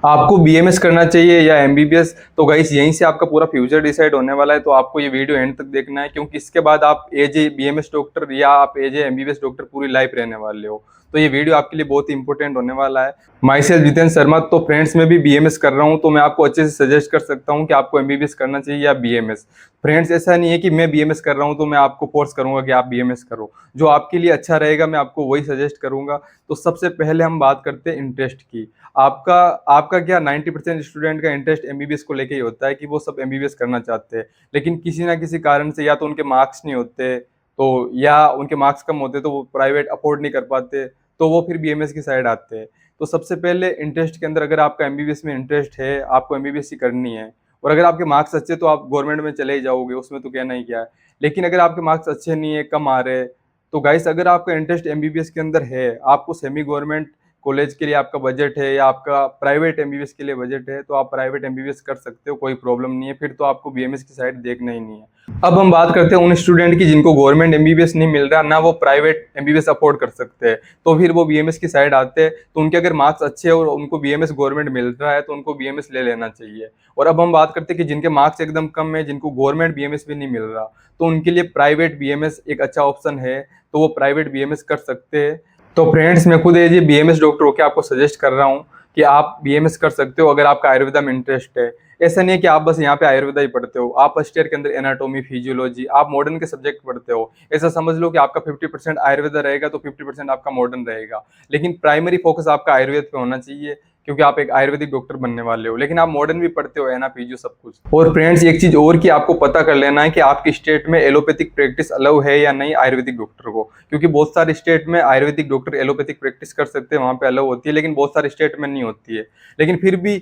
आपको बीएमएस करना चाहिए या एमबीबीएस, तो गाइस यहीं से आपका पूरा फ्यूचर डिसाइड होने वाला है। तो आपको ये वीडियो एंड तक देखना है, क्योंकि इसके बाद आप एज ए बीएमएस डॉक्टर या आप एज ए एमबीबीएस डॉक्टर पूरी लाइफ रहने वाले हो। तो ये वीडियो आपके लिए बहुत ही इंपॉर्टेंट होने वाला है। माई सेल्फ जितेंद्र शर्मा, तो फ्रेंड्स मैं भी बीएमएस कर रहा हूँ, तो मैं आपको अच्छे से सजेस्ट कर सकता हूँ कि आपको एमबीबीएस करना चाहिए या बीएमएस। फ्रेंड्स ऐसा नहीं है कि मैं बीएमएस कर रहा हूँ तो मैं आपको फोर्स करूंगा कि आप बीएमएस करो। जो आपके लिए अच्छा रहेगा मैं आपको वही सजेस्ट करूंगा। तो सबसे पहले हम बात करते हैं इंटरेस्ट की। आपका आपका क्या 90% स्टूडेंट का इंटरेस्ट एमबीबीएस को लेके ही होता है कि वो सब एमबीबीएस करना चाहते हैं, लेकिन किसी ना किसी कारण से या तो उनके मार्क्स नहीं होते, तो या उनके मार्क्स कम होते तो वो प्राइवेट अफोर्ड नहीं कर पाते, तो वो फिर बीएमएस की साइड आते हैं। तो सबसे पहले इंटरेस्ट के अंदर, अगर आपका एमबीबीएस में इंटरेस्ट है, आपको एमबीबीएस ही करनी है, और अगर आपके मार्क्स अच्छे तो आप गवर्नमेंट में चले ही जाओगे, उसमें तो कहना ही क्या है। लेकिन अगर आपके मार्क्स अच्छे नहीं है, कम आ रहे, तो गाइस अगर आपका इंटरेस्ट एमबीबीएस के अंदर है, आपको सेमी गवर्नमेंट कॉलेज के लिए आपका बजट है या आपका प्राइवेट एमबीबीएस के लिए बजट है, तो आप प्राइवेट एमबीबीएस कर सकते हो, कोई प्रॉब्लम नहीं है। फिर तो आपको बीएमएस की साइड देखना ही नहीं है। अब हम बात करते हैं उन स्टूडेंट की जिनको गवर्नमेंट एमबीबीएस नहीं मिल रहा, ना वो प्राइवेट एमबीबीएस अफोर्ड कर सकते हैं, तो फिर वो बीएमएस की साइड आते हैं। तो उनके अगर मार्क्स अच्छे हैं और उनको बीएमएस गवर्नमेंट मिल रहा है तो उनको बीएमएस ले लेना चाहिए। और अब हम बात करते हैं कि जिनके मार्क्स एकदम कम है, जिनको गवर्नमेंट बीएमएस भी नहीं मिल रहा, तो उनके लिए प्राइवेट बीएमएस एक अच्छा ऑप्शन है, तो वो प्राइवेट बीएमएस कर सकते हैं। तो फ्रेंड्स मैं खुद एज ए बीएमएस डॉक्टर होकर आपको सजेस्ट कर रहा हूँ कि आप बीएमएस कर सकते हो अगर आपका आयुर्वेदा में इंटरेस्ट है। ऐसा नहीं है कि आप बस यहाँ पे आयुर्वेदा ही पढ़ते हो, आप फर्स्ट ईयर के अंदर एनाटॉमी, फिजियोलॉजी, आप मॉडर्न के सब्जेक्ट पढ़ते हो। ऐसा समझ लो कि आपका 50% आयुर्वेदा रहेगा तो 50% आपका मॉडर्न रहेगा, लेकिन प्राइमरी फोकस आपका आयुर्वेद पे होना चाहिए, क्योंकि आप एक आयुर्वेदिक डॉक्टर बनने वाले हो। लेकिन आप मॉडर्न भी पढ़ते हो, एना, फिजियो, सब कुछ। और फ्रेंड्स एक चीज और कि आपको पता कर लेना है कि आपकी स्टेट में एलोपैथिक प्रैक्टिस अलाउ है या नहीं आयुर्वेदिक डॉक्टर को, क्योंकि बहुत सारे स्टेट में आयुर्वेदिक डॉक्टर एलोपैथिक प्रैक्टिस कर सकते हैं, वहां पे अलाउ होती है, लेकिन बहुत सारे स्टेट में नहीं होती है। लेकिन फिर भी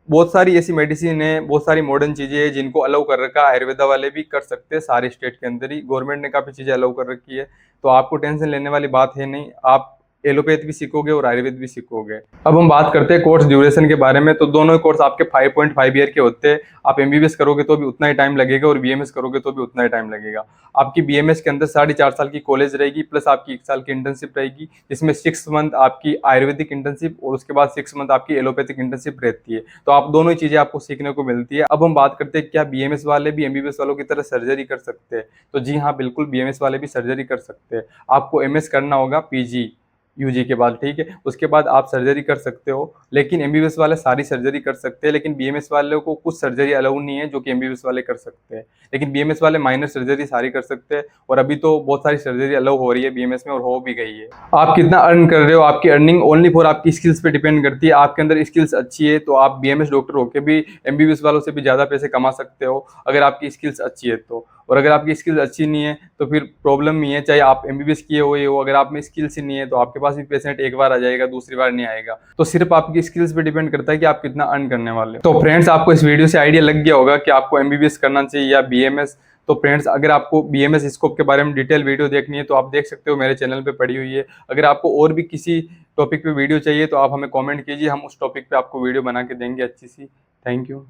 बहुत सारी ऐसी मेडिसिन है, बहुत सारी मॉडर्न चीजें हैं जिनको अलाउ कर रखा है, आयुर्वेदा वाले भी कर सकते हैं सारे स्टेट के अंदर ही, गवर्नमेंट ने काफी चीजें अलाउ कर रखी है। तो आपको टेंशन लेने वाली बात है नहीं, आप एलोपैथ भी सीखोगे और आयुर्वेद भी सीखोगे। अब हम बात करते हैं कोर्स ड्यूरेशन के बारे में। तो दोनों कोर्स आपके 5.5 ईयर के होते हैं। आप एमबीबीएस करोगे तो भी उतना ही टाइम लगेगा और बीएमएस करोगे तो भी उतना ही टाइम लगेगा। आपकी बीएमएस के अंदर 4.5 साल की कॉलेज रहेगी, प्लस आपकी 1 साल की इंटर्नशिप रहेगी, जिसमें 6 मंथ आपकी आयुर्वेदिक इंटर्नशिप और उसके बाद 6 मंथ आपकी एलोपैथिक इंटर्नशिप रहती है। तो आप दोनों ही चीजें आपको सीखने को मिलती है। अब हम बात करते हैं क्या बीएमएस वाले भी एमबीबीएस वालों की तरह सर्जरी कर सकते हैं। तो जी हाँ, बिल्कुल बीएमएस वाले भी सर्जरी कर सकते हैं। आपको एमएस करना होगा पीजी यूजी के बाद, ठीक है, उसके बाद आप सर्जरी कर सकते हो। लेकिन एमबीबीएस वाले सारी सर्जरी कर सकते हैं, लेकिन बीएमएस वाले को कुछ सर्जरी अलाउ नहीं है जो कि एमबीबीएस वाले कर सकते हैं। लेकिन बीएमएस वाले माइनर सर्जरी सारी कर सकते हैं, और अभी तो बहुत सारी सर्जरी अलाउ हो रही है बीएमएस में और हो भी गई है। आप कितना अर्न कर रहे हो, आपकी अर्निंग ओनली फॉर आपकी स्किल्स पे डिपेंड करती है। आपके अंदर स्किल्स अच्छी है तो आप बीएमएस डॉक्टर होकर भी एमबीबीएस वालों से भी ज्यादा पैसे कमा सकते हो, अगर आपकी स्किल्स अच्छी है तो। और अगर आपकी स्किल्स अच्छी नहीं है तो फिर प्रॉब्लम ही है, चाहे आप एमबीबीएस किए हो ये हो, अगर आप में स्किल्स ही नहीं है तो आपके पास भी पेशेंट एक बार आ जाएगा, दूसरी बार नहीं आएगा। तो सिर्फ आपकी स्किल्स पे डिपेंड करता है कि आप कितना अर्न करने वाले। तो फ्रेंड्स आपको इस वीडियो से आइडिया लग गया होगा कि आपको एमबीबीएस करना चाहिए या बीएमएस। तो फ्रेंड्स अगर आपको बीएमएस स्कोप के बारे में डिटेल वीडियो देखनी है तो आप देख सकते हो, मेरे चैनल पे पड़ी हुई है। अगर आपको और भी किसी टॉपिक पे वीडियो चाहिए तो आप हमें कमेंट कीजिए, हम उस टॉपिक पे आपको वीडियो बना के देंगे अच्छी सी। Thank you.